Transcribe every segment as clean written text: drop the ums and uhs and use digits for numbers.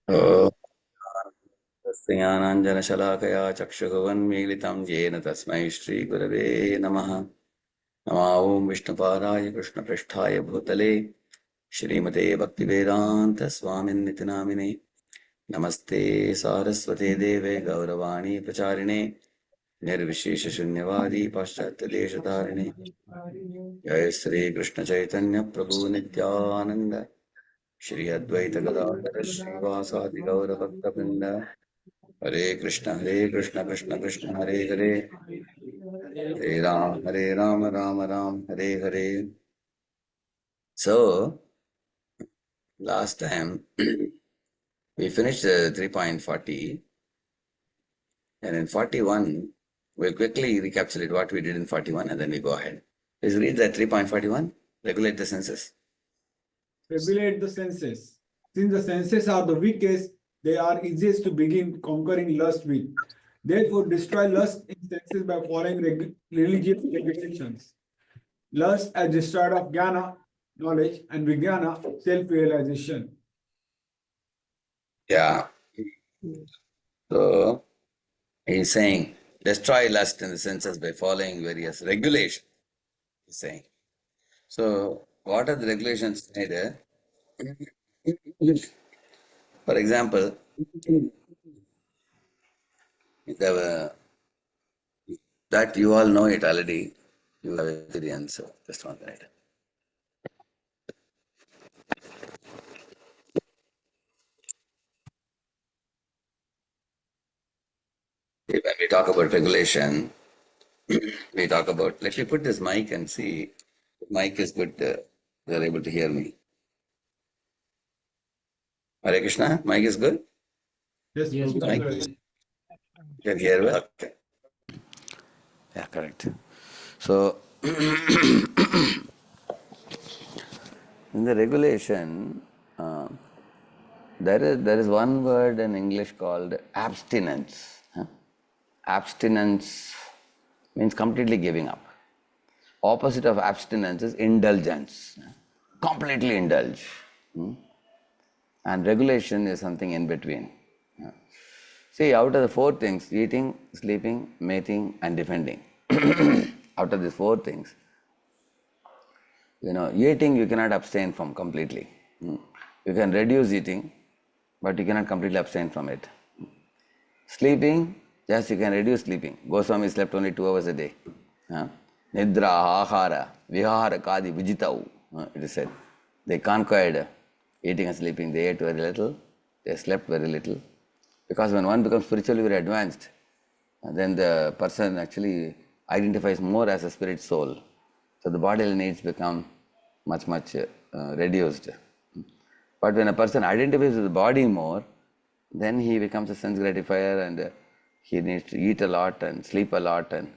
ॐ ज्ञानाञ्जनशलाकया चक्षुरुन्मीलितं येन तस्मै श्रीगुरवे नमः। नमो ॐ विष्णुपादाय कृष्णपृष्ठाय भूतले श्रीमते भक्तिवेदान्तस्वामिन्निति नामिने नमस्ते सारस्वते देवे गौरवाणी प्रचारिणे निर्विशेषशून्यवादी पाश्चात्यदेशतारिणे जय श्रीकृष्णचैतन्य प्रभु नित्यानन्द श्री अद्वैत गदाधर श्रीवासादि गौरभक्तवृन्द हरे Krishna Krishna Krishna Hare Hare Hare Ram Ram Ram Hare Hare. So last time we finished 3.40 and in 41 we'll quickly recapitulate what we did in 41 and then we go ahead. Please read that 3.41. Regulate the senses. Regulate the senses. Since the senses are the weakest, they are easiest to begin conquering lust with. Therefore, destroy lust in senses by following religious regulations. Lust as destroyed of jnana, knowledge, and vijnana, self-realization. Yeah. So he's saying destroy lust in the senses by following various regulations. He's saying. So what are the regulations made? For example, the, that you all know it already. You have experience. So just one minute. When we talk about regulation, we talk about. Let me put this mic and see. Mic is good. They're able to hear me. Hare Krishna. Mic is good. Yes, Mic can hear well. Okay. Yeah, correct. So in the regulation, there is one word in English called abstinence. Abstinence means completely giving up. Opposite of abstinence is indulgence. Completely indulge. And regulation is something in between. See, out of the four things, eating, sleeping, mating, and defending, out of these four things, eating you cannot abstain from completely. You can reduce eating, but you cannot completely abstain from it. Sleeping, yes, you can reduce sleeping. Goswami slept only 2 hours a day. Nidra, ahara, vihara, kadi, vijitau, it is said. They conquered eating and sleeping. They ate very little, they slept very little. Because when one becomes spiritually very advanced, then the person actually identifies more as a spirit soul. So the bodily needs become much reduced. But when a person identifies with the body more, then he becomes a sense gratifier and he needs to eat a lot and sleep a lot and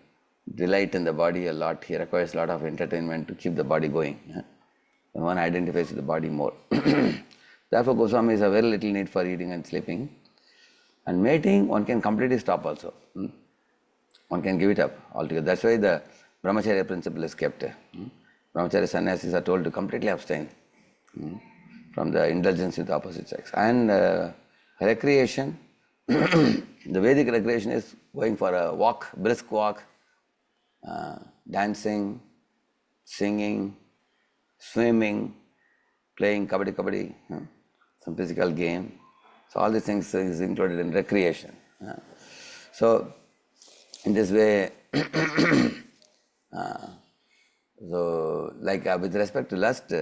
delight in the body a lot. He requires a lot of entertainment to keep the body going. When one identifies with the body more. Therefore, Goswamis have very little need for eating and sleeping. And mating, one can completely stop also. One can give it up altogether. That's why the brahmacharya principle is kept. Brahmacharya sannyasis are told to completely abstain from the indulgence with the opposite sex. And recreation, the Vedic recreation is going for a walk, brisk walk, dancing, singing, swimming, playing kabaddi, some physical game. So all these things is included in recreation. So in this way, so like with respect to lust,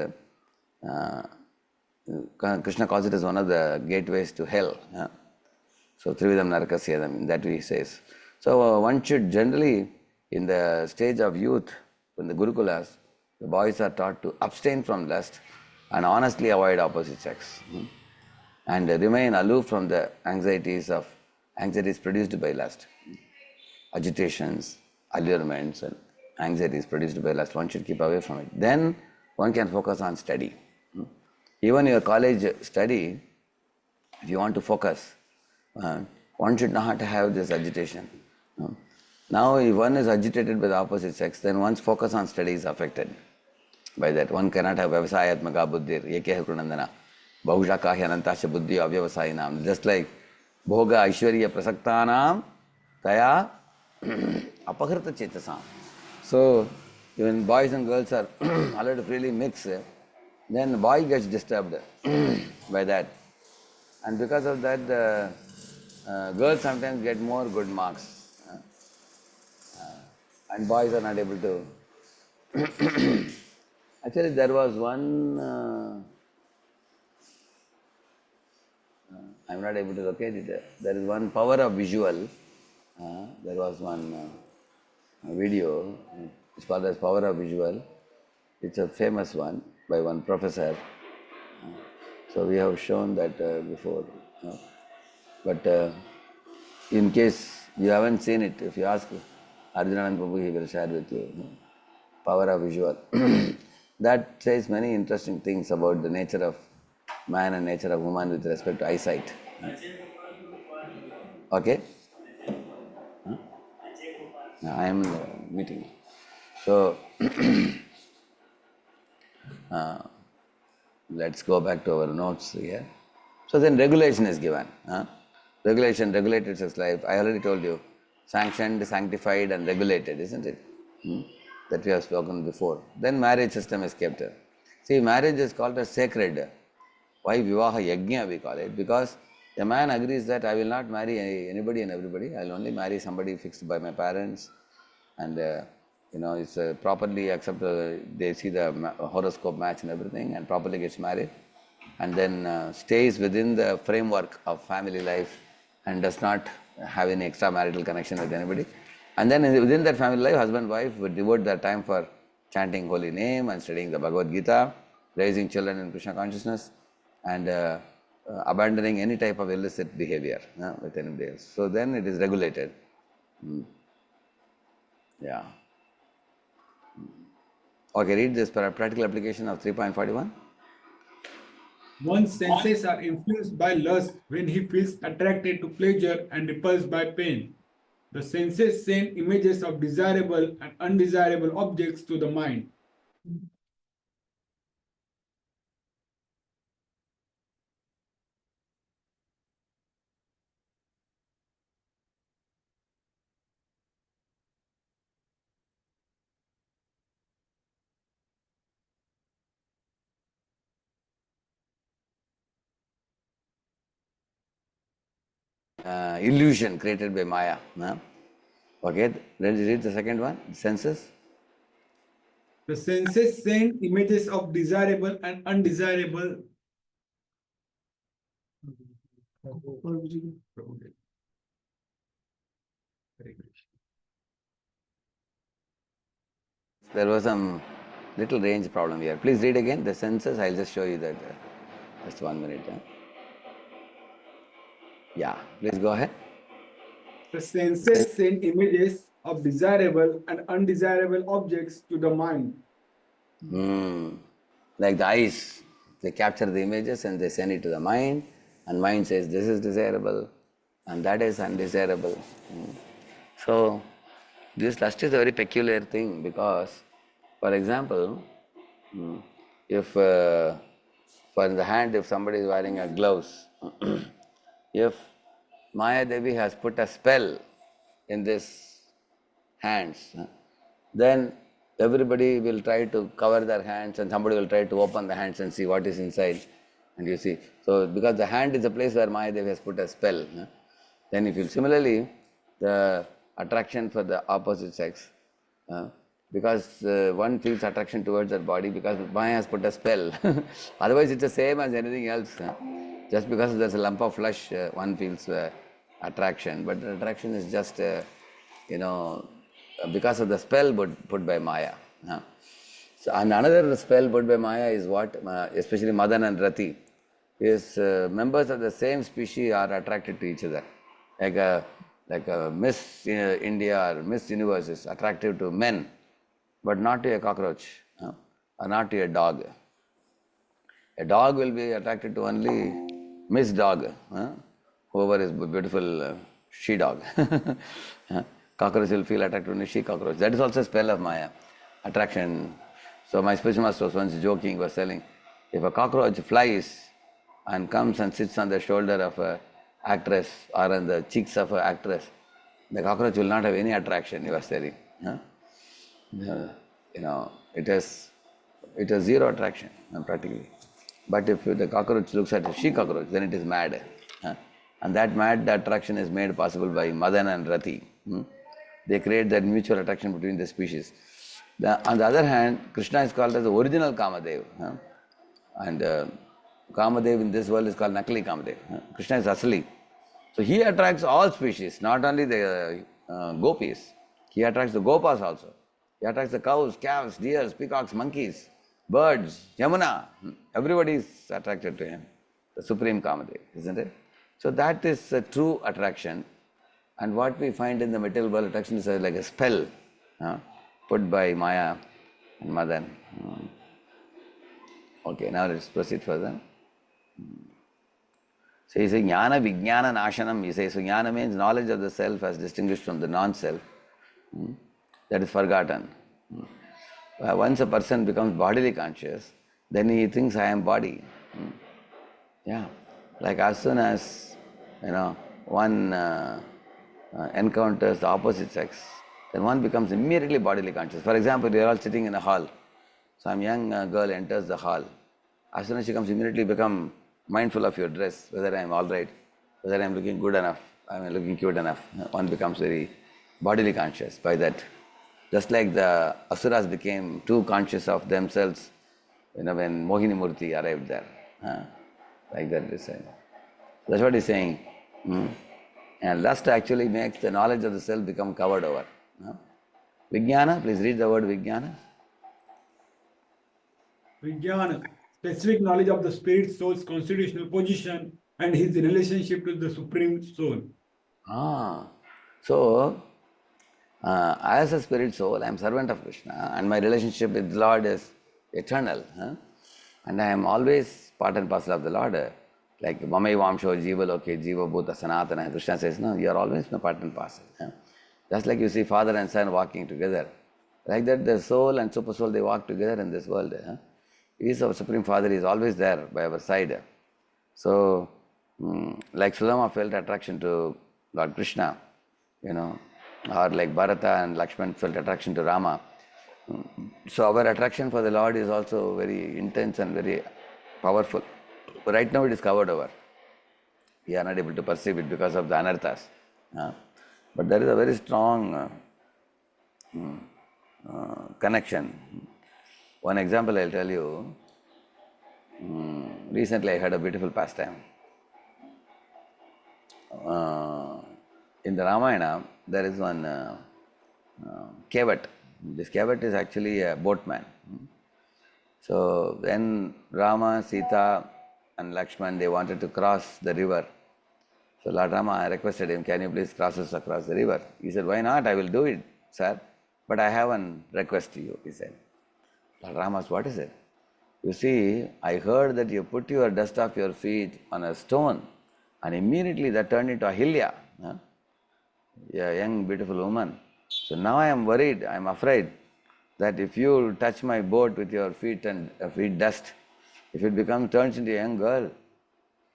Krishna calls it as one of the gateways to hell. So Trividam Narakasyadam, in that way he says. So one should generally, in the stage of youth, in the Gurukulas, the boys are taught to abstain from lust and honestly avoid opposite sex. And remain aloof from the anxieties produced by lust. Agitations, allurements, and anxieties produced by lust. One should keep away from it. Then one can focus on study. Even your college study, if you want to focus, one should not have this agitation. Now, if one is agitated by the opposite sex, then one's focus on study is affected by that. One cannot have Vyavasayatmaka buddhir, Ekeha Krunandana. Bahusha hyanantasya buddhi avyavasayinam. Just like bhoga aishwarya prasaktanam taya apahrita chetasam. So when boys and girls are allowed to freely mix, then the boy gets disturbed by that. And because of that, the girls sometimes get more good marks. And boys are not able to. Actually, there was one, I'm not able to locate it. There is one power of visual. There was one video, it's called as Power of Visual. It's a famous one by one professor. So we have shown that before. But in case you haven't seen it, if you ask Arjunanand Prabhu, he will share with you. Power of Visual. That says many interesting things about the nature of man and nature of woman with respect to eyesight. Okay? I am in the meeting. So, let's go back to our notes here. So then regulation is given. Regulation, regulated sex life. I already told you, sanctioned, sanctified and regulated, isn't it? That we have spoken before. Then marriage system is kept. See, marriage is called as sacred. Why Vivaha Yajna we call it? Because a man agrees that I will not marry anybody and everybody. I will only marry somebody fixed by my parents. And it's properly accepted. They see the horoscope match and everything and properly gets married. And then stays within the framework of family life and does not have any extramarital connection with anybody. And then within that family life, husband and wife would devote their time for chanting holy name and studying the Bhagavad Gita, raising children in Krishna consciousness, and abandoning any type of illicit behavior with anybody else. So then it is regulated. Yeah. Okay, read this practical application of 3.41. One's senses are influenced by lust when he feels attracted to pleasure and repulsed by pain. The senses send images of desirable and undesirable objects to the mind. Illusion created by Maya. Okay, read the second one, senses. The senses send images of desirable and undesirable. There was some little range problem here. Please read again the senses. I'll just show you that. Just 1 minute. Yeah, please go ahead. The senses send images of desirable and undesirable objects to the mind. Like the eyes, they capture the images and they send it to the mind, and mind says this is desirable and that is undesirable. So this lust is a very peculiar thing because, for example, if for the hand, if somebody is wearing a gloves, if Maya Devi has put a spell in this hands, then everybody will try to cover their hands and somebody will try to open the hands and see what is inside. And you see, so because the hand is a place where Maya Devi has put a spell, then if you similarly, the attraction for the opposite sex, because one feels attraction towards that body because Maya has put a spell. Otherwise it's the same as anything else. Just because there's a lump of flesh, one feels attraction, but the attraction is just, because of the spell put by Maya. So, and another spell put by Maya is what, especially Madan and Rati, is members of the same species are attracted to each other. Like a Miss India or Miss Universe is attractive to men, but not to a cockroach or not to a dog. A dog will be attracted to only Miss Dog, whoever is beautiful she dog. Cockroach will feel attracted to she cockroach. That is also a spell of Maya, attraction. So my spiritual master was once joking, was telling, if a cockroach flies and comes and sits on the shoulder of a actress or on the cheeks of an actress, the cockroach will not have any attraction, he was saying. Huh? It has zero attraction practically. But if the cockroach looks at a she cockroach, then it is mad. Huh? And that mad attraction is made possible by Madan and Rati. They create that mutual attraction between the species. On the other hand, Krishna is called as the original Kamadev. Huh? And Kamadev in this world is called Nakli Kamadev. Krishna is Asli. So he attracts all species, not only the gopis. He attracts the gopas also. He attracts the cows, calves, deers, peacocks, monkeys, birds, Yamuna. Everybody is attracted to him. The supreme Kamadev, isn't it? So that is a true attraction. And what we find in the material world, attraction is like a spell put by Maya and Madan. Okay, now let's proceed further. So he says, Jnana Vijnana Nashanam. He says, so Jnana means knowledge of the self as distinguished from the non-self. That is forgotten. Once a person becomes bodily conscious, then he thinks, I am body. Yeah. Like as soon as, one encounters the opposite sex, then one becomes immediately bodily conscious. For example, we are all sitting in a hall. Some young girl enters the hall. As soon as she comes, immediately become mindful of your dress, whether I am all right, whether I am looking good enough, I am looking cute enough. One becomes very bodily conscious by that. Just like the Asuras became too conscious of themselves, when Mohini Murti arrived there. Like that is saying. That's what he's saying. And lust actually makes the knowledge of the self become covered over. Vijnana, please read the word Vijnana. Vijnana, specific knowledge of the spirit soul's constitutional position and his relationship to the supreme soul. So, as a spirit soul, I am servant of Krishna, and my relationship with the Lord is eternal. And I am always part and parcel of the Lord. Like Mamai Vamsho, Jiva Loke, Jiva Bhuta Sanatana. Krishna says, no, you are always my part and parcel. Just like you see father and son walking together. Like that, the soul and super soul, they walk together in this world. He is our Supreme Father, he is always there by our side. So, like Sudama felt attraction to Lord Krishna, or like Bharata and Lakshman felt attraction to Rama. So our attraction for the Lord is also very intense and very powerful. Right now it is covered over. We are not able to perceive it because of the anarthas. But there is a very strong connection. One example I'll tell you. Recently I had a beautiful pastime. In the Ramayana, there is one Kevat. This Kevat is actually a boatman. So when Rama, Sita and Lakshman, they wanted to cross the river. So Lord Rama requested him, can you please cross us across the river? He said, why not? I will do it, sir. But I have one request to you, he said. Lord Rama asked, what is it? You see, I heard that you put your dust off your feet on a stone and immediately that turned into Ahilya, a young beautiful woman. So now I am worried, I am afraid that if you touch my boat with your feet and feet dust, if it turns into a young girl,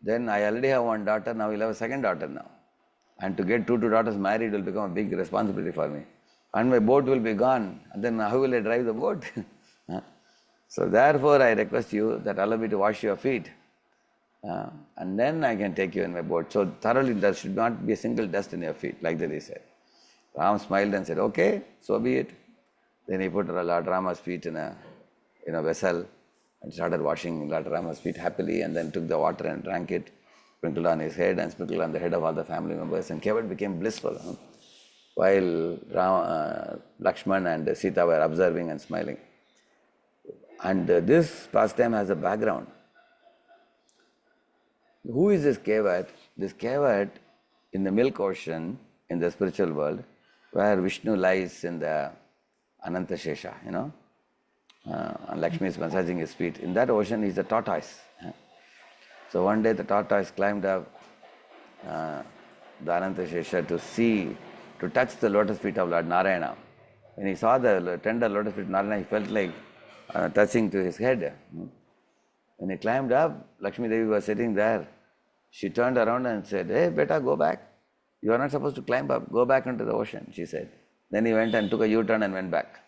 then I already have one daughter, now we'll have a second daughter now. And to get two daughters married will become a big responsibility for me. And my boat will be gone, and then how will I drive the boat? So therefore I request you that allow me to wash your feet. And then I can take you in my boat. So thoroughly there should not be a single dust in your feet, like that he said. Ram smiled and said, okay, so be it. Then he put Lord Rama's feet in a vessel and started washing Lord Rama's feet happily, and then took the water and drank it, sprinkled on his head and sprinkled on the head of all the family members, and Kevat became blissful. While Lakshman and Sita were observing and smiling. And this pastime has a background. Who is this Kevat? This Kevat in the milk ocean in the spiritual world, where Vishnu lies in the Ananta Shesha, and Lakshmi is massaging his feet. In that ocean is the tortoise. So one day the tortoise climbed up the Ananta Shesha to touch the lotus feet of Lord Narayana. When he saw the tender lotus feet of Narayana, he felt like touching to his head. When he climbed up, Lakshmi Devi was sitting there. She turned around and said, "Hey, beta, go back. You are not supposed to climb up. Go back into the ocean," she said. Then he went and took a U-turn and went back.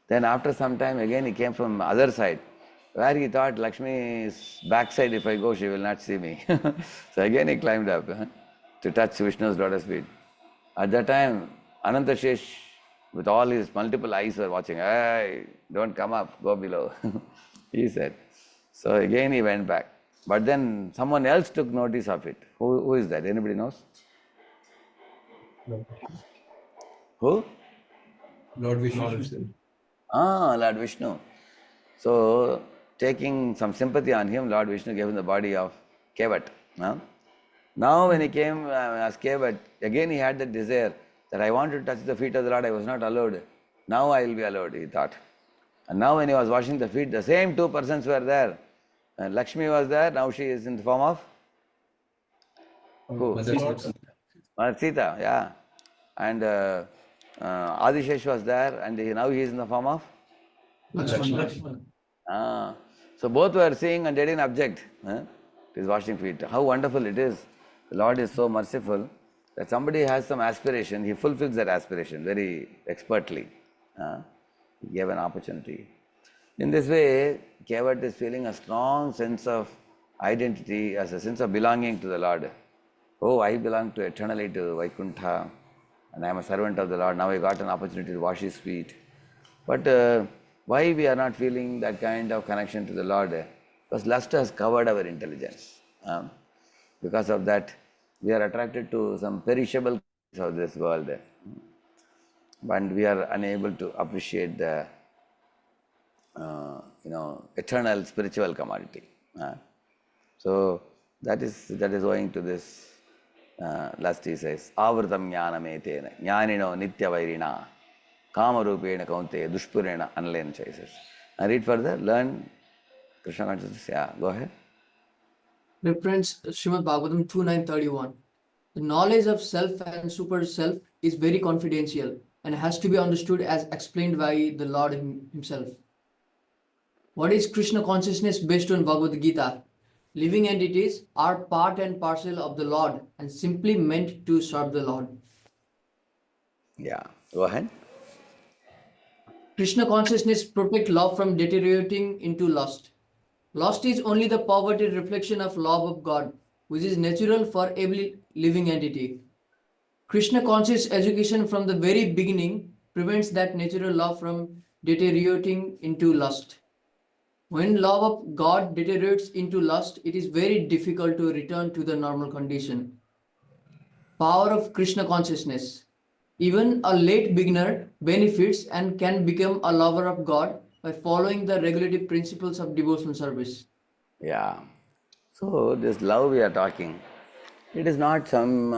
Then after some time, again he came from other side, where he thought Lakshmi's backside, if I go, she will not see me. So again he climbed up to touch Vishnu's lotus feet. At that time, Anantashesh, with all his multiple eyes, were watching. "Hey, don't come up, go below," he said. So again he went back. But then someone else took notice of it. Who is that? Anybody knows? Who? Lord Vishnu. Lord Vishnu. So, taking some sympathy on him, Lord Vishnu gave him the body of Kevat. Now, when he came as Kevat, again he had that desire that I want to touch the feet of the Lord, I was not allowed. Now I will be allowed, he thought. And now, when he was washing the feet, the same two persons were there. Lakshmi was there, now she is in the form of who? Mother Sita, yeah. And Adishesh was there, and now he is in the form of Lakshmana. So both were seeing and they didn't object to his washing feet. How wonderful it is. The Lord is so merciful that somebody has some aspiration, he fulfills that aspiration very expertly. He gave an opportunity. In this way, Kevat is feeling a strong sense of identity as a sense of belonging to the Lord. Oh, I belong to eternally to Vaikuntha, and I am a servant of the Lord. Now I got an opportunity to wash his feet. But why we are not feeling that kind of connection to the Lord? Because lust has covered our intelligence. Because of that, we are attracted to some perishable things of this world. And we are unable to appreciate the eternal spiritual commodity. So that is owing to this last he says, Avritam jnanametena, jnanino nitya vairina, kama rupena kaunteya, dushpurena anlena chases. And read further, learn Krishna consciousness. Yeah, go ahead. Reference Srimad Bhagavatam 2.9.31. The knowledge of self and super self is very confidential and has to be understood as explained by the Lord himself. What is Krishna consciousness based on Bhagavad Gita? Living entities are part and parcel of the Lord and simply meant to serve the Lord. Yeah, go ahead. Krishna consciousness protects love from deteriorating into lust. Lust is only the perverted reflection of love of God, which is natural for every living entity. Krishna conscious education from the very beginning prevents that natural love from deteriorating into lust. When love of God deteriorates into lust, it is very difficult to return to the normal condition. Power of Krishna consciousness. Even a late beginner benefits and can become a lover of God by following the regulative principles of devotional service. Yeah. So this love we are talking, it is not some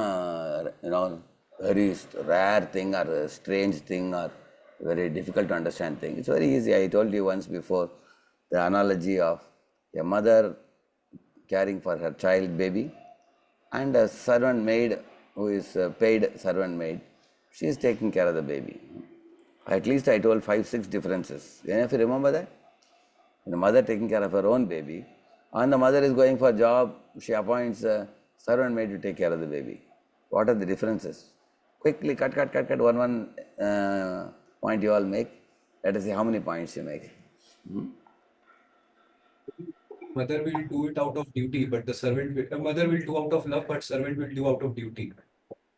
very rare thing or a strange thing or very difficult to understand thing. It's very easy. I told you once before the analogy of a mother caring for her child baby and a servant maid who is a paid servant maid. She is taking care of the baby. At least I told 5-6 differences. If you remember that? The mother taking care of her own baby, and the mother is going for a job, she appoints a servant maid to take care of the baby. What are the differences? Quickly cut, one point you all make. Let us see how many points you make. Mother will do it out of duty, but mother will do out of love, but servant will do out of duty.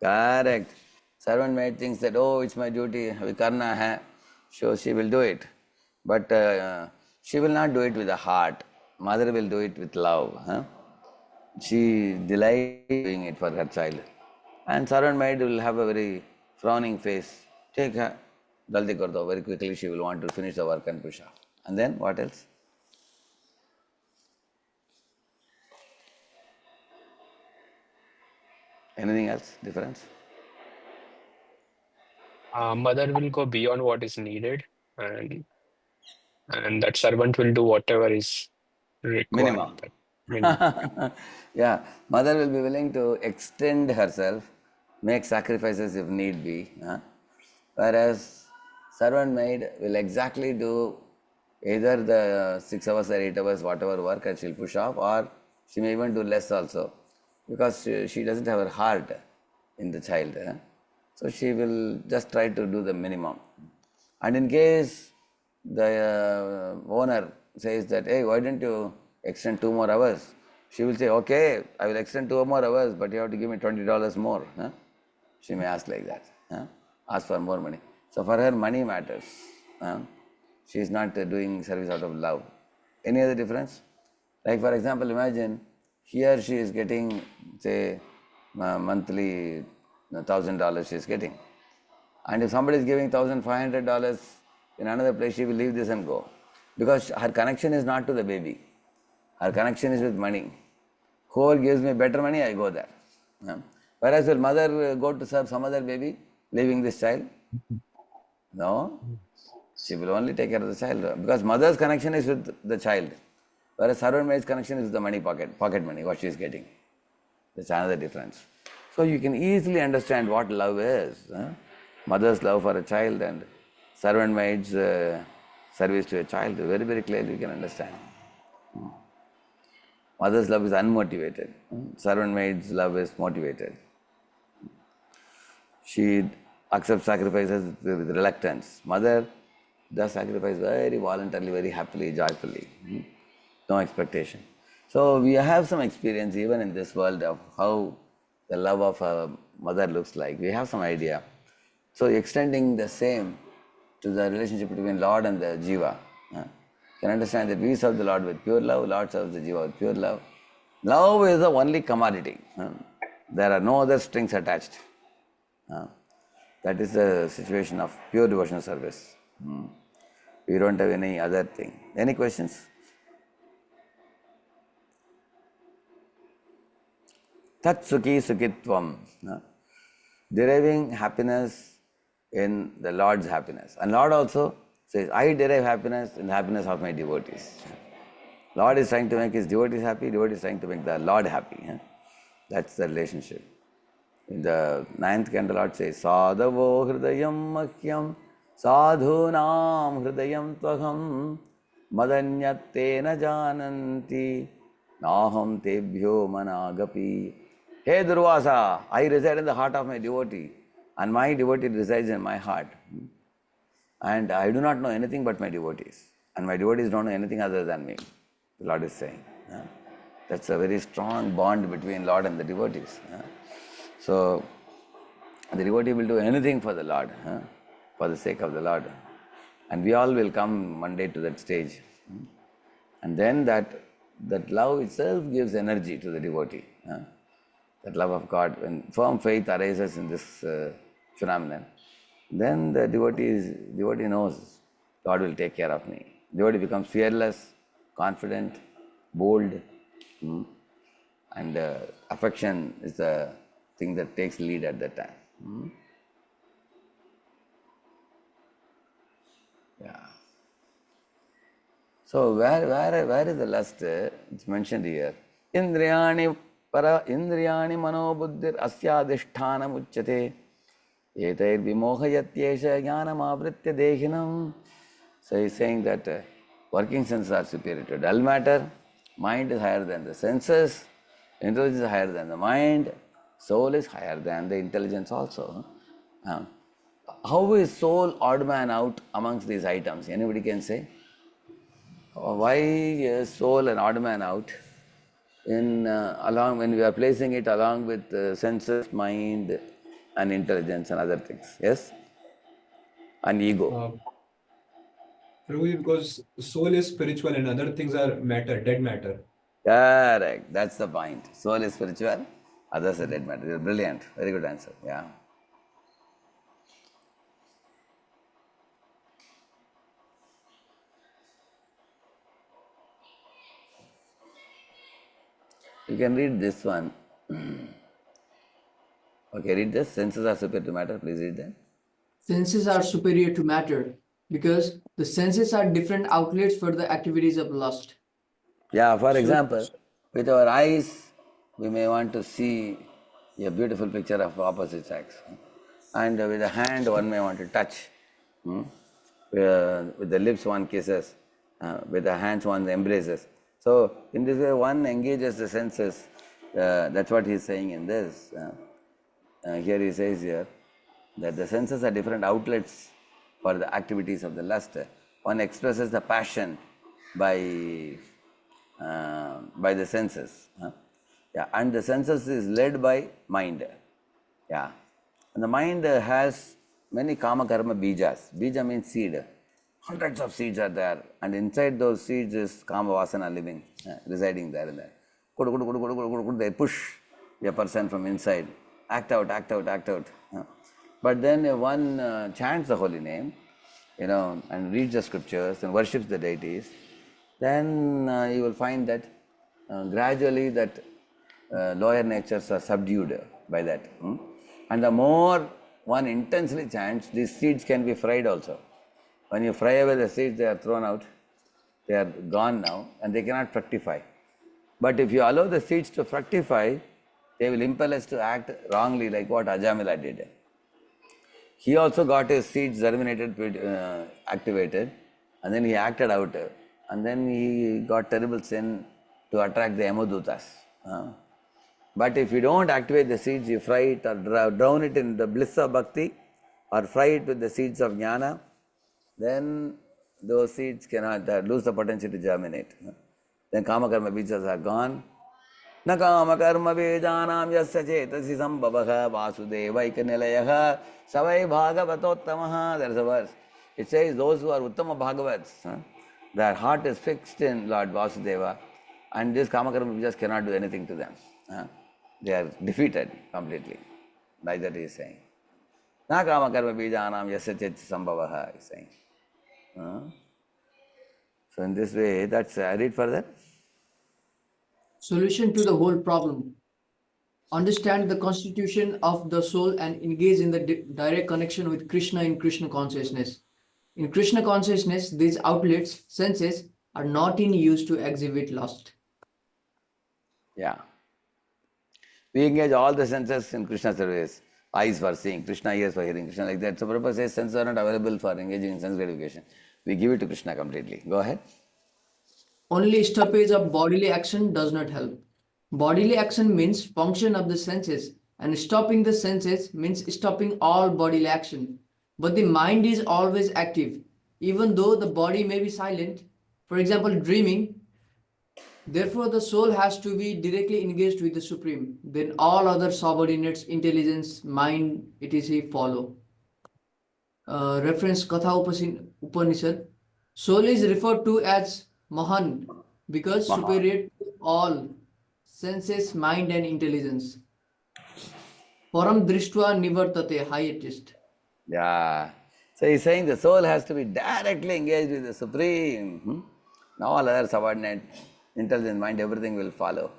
Correct. Servant maid thinks that, oh, it's my duty, karna hai, so she will do it. But she will not do it with the heart. Mother will do it with love. She delights doing it for her child. And servant maid will have a very frowning face. Take her, jaldi kar do. Very quickly she will want to finish the work and push off. And then what else? Anything else? Difference? Mother will go beyond what is needed, and that servant will do whatever is required. Minimum. That minimum. Yeah, mother will be willing to extend herself, make sacrifices if need be. Whereas servant maid will exactly do Either the 6 hours or 8 hours, whatever work, and she'll push off, or she may even do less also, because she doesn't have her heart in the child. So she will just try to do the minimum. And in case the owner says that, hey, why don't you extend 2 more hours? She will say, okay, I will extend 2 more hours, but you have to give me $20 more. She may ask like that, ask for more money. So for her, money matters. She is not doing service out of love. Any other difference? Like for example, imagine here she is getting, say, monthly $1,000 she is getting. And if somebody is giving $1,500 in another place, she will leave this and go. Because her connection is not to the baby. Her connection is with money. Whoever gives me better money, I go there. Whereas will mother go to serve some other baby, leaving this child? No. She will only take care of the child. Because mother's connection is with the child. Whereas servant maid's connection is with the money pocket money, what she is getting. That's another difference. So you can easily understand what love is. Mother's love for a child and servant maid's service to a child. Very, very clearly you can understand. Mother's love is unmotivated. Servant maid's love is motivated. She accepts sacrifices with reluctance. Mother does sacrifice very voluntarily, very happily, joyfully. No expectation. So we have some experience even in this world of how the love of a mother looks like. We have some idea. So extending the same to the relationship between Lord and the Jiva. You can understand that we serve the Lord with pure love, Lord serves the Jiva with pure love. Love is the only commodity. There are no other strings attached. That is the situation of pure devotional service. We don't have any other thing. Any questions? Tat sukhi sukitvam. Deriving happiness in the Lord's happiness. And Lord also says, I derive happiness in the happiness of my devotees. Lord is trying to make his devotees happy, devotee is trying to make the Lord happy. That's the relationship. In the 9th canto, Lord says, Sadhavo hridayam mahyam sadhunam hridayam tvaham madanyattena jananti naham tebhyo managapi. Hey Durvasa, I reside in the heart of my devotee and my devotee resides in my heart. And I do not know anything but my devotees. And my devotees don't know anything other than me. The Lord is saying. That's a very strong bond between Lord and the devotees. So, the devotee will do anything for the Lord, for the sake of the Lord. And we all will come one day to that stage. And then that love itself gives energy to the devotee. That love of God, when firm faith arises in this phenomenon, then the devotee knows God will take care of me. Devotee becomes fearless, confident, bold, and affection is the thing that takes lead at that time. Yeah. So where is the lust? It's mentioned here. Indriyani manobuddhir asyadhishthanam uchyate etair vimohayatyesha jnanam avritya dehinam. So he's saying that working senses are superior to dull matter, mind is higher than the senses, intelligence is higher than the mind, soul is higher than the intelligence also. How is soul odd man out amongst these items? Anybody can say? Why is soul an odd man out along when we are placing it along with senses, mind and intelligence and other things? Yes? And ego. Probably because soul is spiritual and other things are matter, dead matter. Correct. That's the point. Soul is spiritual, others are dead matter. You're brilliant. Very good answer. Yeah. You can read this one. Okay, read this. Senses are superior to matter. Please read that. Senses are superior to matter because the senses are different outlets for the activities of lust. Yeah, for example, with our eyes, we may want to see a beautiful picture of opposite sex. And with the hand, one may want to touch. With the lips, one kisses. With the hands one embraces. So in this way one engages the senses. That's what he's saying in this. Here he says here that the senses are different outlets for the activities of the lust. One expresses the passion by the senses. Yeah, and the senses is led by mind. Yeah, and the mind has many kama karma bijas. Bija means seed. Hundreds of seeds are there, and inside those seeds is kama vasana living, residing there and there. They push a person from inside. Act out, act out, act out. But then one chants the holy name, and reads the scriptures and worships the deities, then you will find that gradually that lower natures are subdued by that. And the more one intensely chants, these seeds can be fried also. When you fry away the seeds, they are thrown out, they are gone now, and they cannot fructify. But if you allow the seeds to fructify, they will impel us to act wrongly, like what Ajamila did. He also got his seeds germinated, activated, and then he acted out, and then he got terrible sin to attract the Yamadutas. But if you don't activate the seeds, you fry it or drown it in the bliss of bhakti, or fry it with the seeds of jnana, then those seeds cannot lose the potential to germinate. Then kama karma bijas are gone. न काम कर्म बीजानां यस्य चेतसि संभवः वासुदेवैक निलयः स वै भागवतोत्तमः. There is a verse. It says those who are Uttama Bhagavats, their heart is fixed in Lord Vasudeva, and this kama karma bijas cannot do anything to them. They are defeated completely. Like that he is saying. Na kama karma bijanam yasya chetasi sambhavah, he is saying. So in this way, that's read further. Solution to the whole problem. Understand the constitution of the soul and engage in the direct connection with Krishna in Krishna consciousness. In Krishna consciousness, these outlets, senses, are not in use to exhibit lust. Yeah. We engage all the senses in Krishna service. Eyes for seeing, Krishna ears for hearing, Krishna like that. So Prabhupada says senses are not available for engaging in sense gratification. We give it to Krishna completely. Go ahead. Only stoppage of bodily action does not help. Bodily action means function of the senses, and stopping the senses means stopping all bodily action. But the mind is always active, even though the body may be silent. For example, dreaming. Therefore, the soul has to be directly engaged with the Supreme. Then all other subordinates, intelligence, mind, etc. follow. Reference Katha Upanishad. Soul is referred to as Mahan because Maha. superior to all senses, mind, and intelligence. Param Drishtva Nivartate, highest. Yeah. So he's saying the soul has to be directly engaged with the Supreme. Now all other subordinate, intelligent mind, everything will follow.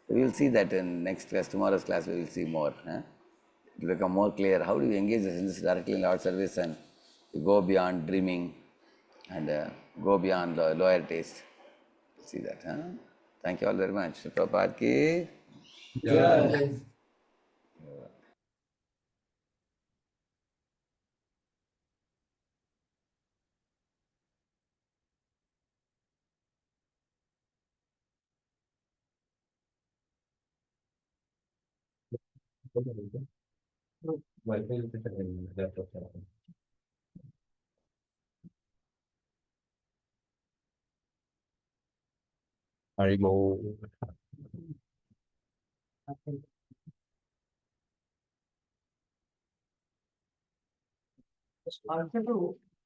We will see that in next class, tomorrow's class we will see more. It will become more clear. How do you engage the senses directly in Lord's service and you go beyond dreaming and go beyond lower taste. See that, huh? Thank you all very much. Prabhupada ki. Yeah. Harimo.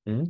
Hmm?